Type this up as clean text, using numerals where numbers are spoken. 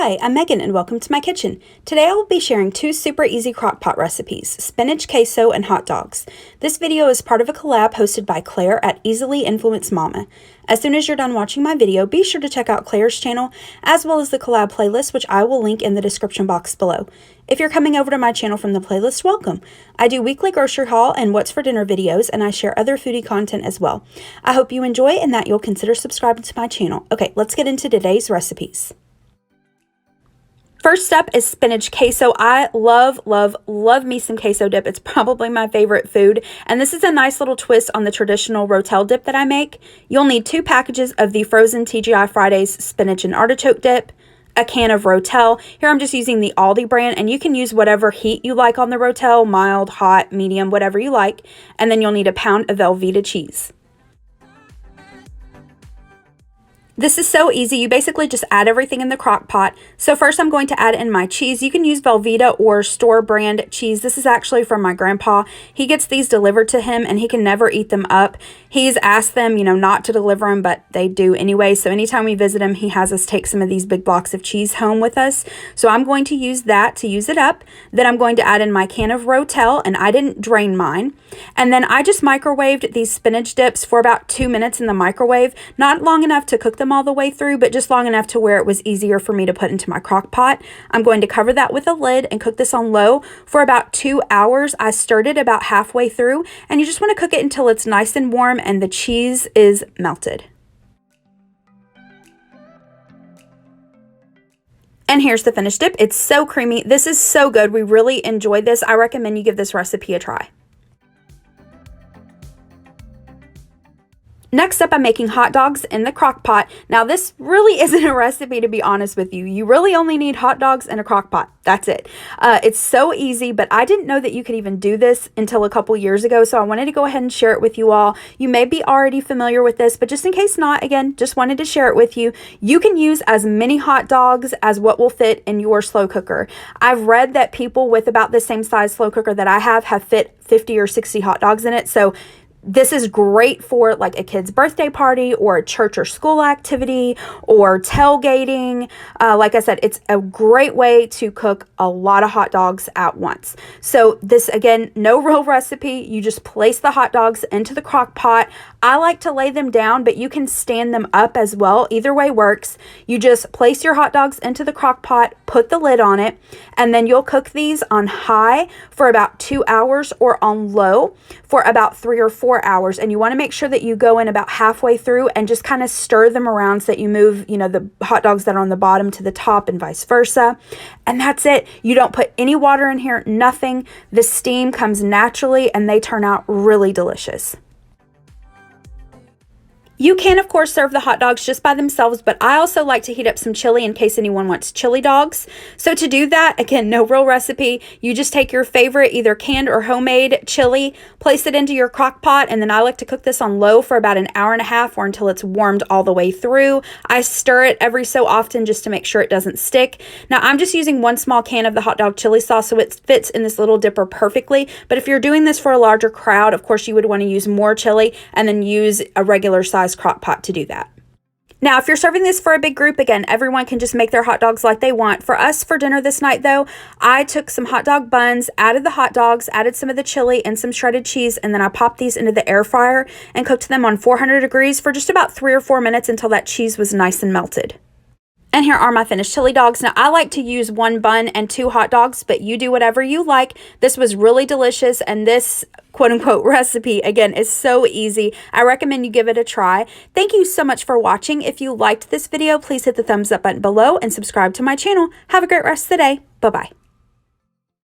Hi, I'm Megan and welcome to my kitchen. Today I will be sharing two super easy crockpot recipes, spinach queso and hot dogs. This video is part of a collab hosted by Claire at Easily Influence Mama. As soon as you're done watching my video, be sure to check out Claire's channel as well as the collab playlist, which I will link in the description box below. If you're coming over to my channel from the playlist, welcome. I do weekly grocery haul and what's for dinner videos, and I share other foodie content as well. I hope you enjoy and that you'll consider subscribing to my channel. Okay, let's get into today's recipes. First up is spinach queso. I love me some queso dip. It's probably my favorite food. And this is a nice little twist on the traditional Rotel dip that I make. You'll need 2 packages of the frozen TGI Fridays spinach and artichoke dip, a can of Rotel. Here I'm just using the Aldi brand, and you can use whatever heat you like on the Rotel, mild, hot, medium, whatever you like. And then you'll need a pound of Velveeta cheese. This is so easy. You basically just add everything in the crock pot. So first I'm going to add in my cheese. You can use Velveeta or store brand cheese. This is actually from my grandpa. He gets these delivered to him and he can never eat them up. He's asked them, not to deliver them, but they do anyway. So anytime we visit him, he has us take some of these big blocks of cheese home with us. So I'm going to use that to use it up. Then I'm going to add in my can of Rotel, and I didn't drain mine. And then I just microwaved these spinach dips for about 2 minutes in the microwave. Not long enough to cook them all the way through, but just long enough to where it was easier for me to put into my crock pot. I'm going to cover that with a lid and cook this on low for about 2 hours. I stirred it about halfway through, and you just want to cook it until it's nice and warm and the cheese is melted. And here's the finished dip. It's so creamy. This is so good. We really enjoyed this. I recommend you give this recipe a try. Next up, I'm making hot dogs in the crock pot. Now, this really isn't a recipe, to be honest with you. You really only need hot dogs and a crock pot. That's it. It's so easy, but I didn't know that you could even do this until a couple years ago, so I wanted to go ahead and share it with you all. You may be already familiar with this, but just in case not, again, just wanted to share it with you. You can use as many hot dogs as what will fit in your slow cooker. I've read that people with about the same size slow cooker that I have fit 50 or 60 hot dogs in it, so this is great for like a kid's birthday party or a church or school activity or tailgating. Like I said, it's a great way to cook a lot of hot dogs at once. So this, again, no real recipe. You just place the hot dogs into the crock pot. I like to lay them down, but you can stand them up as well. Either way works. You just place your hot dogs into the crock pot, put the lid on it, and then you'll cook these on high for about 2 hours or on low for about 3 or 4 hours. And you want to make sure that you go in about halfway through and just kind of stir them around so that you move, the hot dogs that are on the bottom to the top and vice versa. And that's it. You don't put any water in here, nothing. The steam comes naturally and they turn out really delicious. You can, of course, serve the hot dogs just by themselves, but I also like to heat up some chili in case anyone wants chili dogs. So to do that, again, no real recipe. You just take your favorite, either canned or homemade chili, place it into your crock pot, and then I like to cook this on low for about an hour and a half or until it's warmed all the way through. I stir it every so often just to make sure it doesn't stick. Now, I'm just using 1 small can of the hot dog chili sauce, so it fits in this little dipper perfectly. But if you're doing this for a larger crowd, of course, you would want to use more chili and then use a regular size crock pot to do that. Now, if you're serving this for a big group, again, everyone can just make their hot dogs like they want. For us, for dinner this night, though, I took some hot dog buns, added the hot dogs, added some of the chili and some shredded cheese, and then I popped these into the air fryer and cooked them on 400 degrees for just about 3 or 4 minutes until that cheese was nice and melted. And here are my finished chili dogs. Now, I like to use 1 bun and 2 hot dogs, but you do whatever you like. This was really delicious, and this quote-unquote recipe, again, is so easy. I recommend you give it a try. Thank you so much for watching. If you liked this video, please hit the thumbs up button below and subscribe to my channel. Have a great rest of the day. Bye-bye.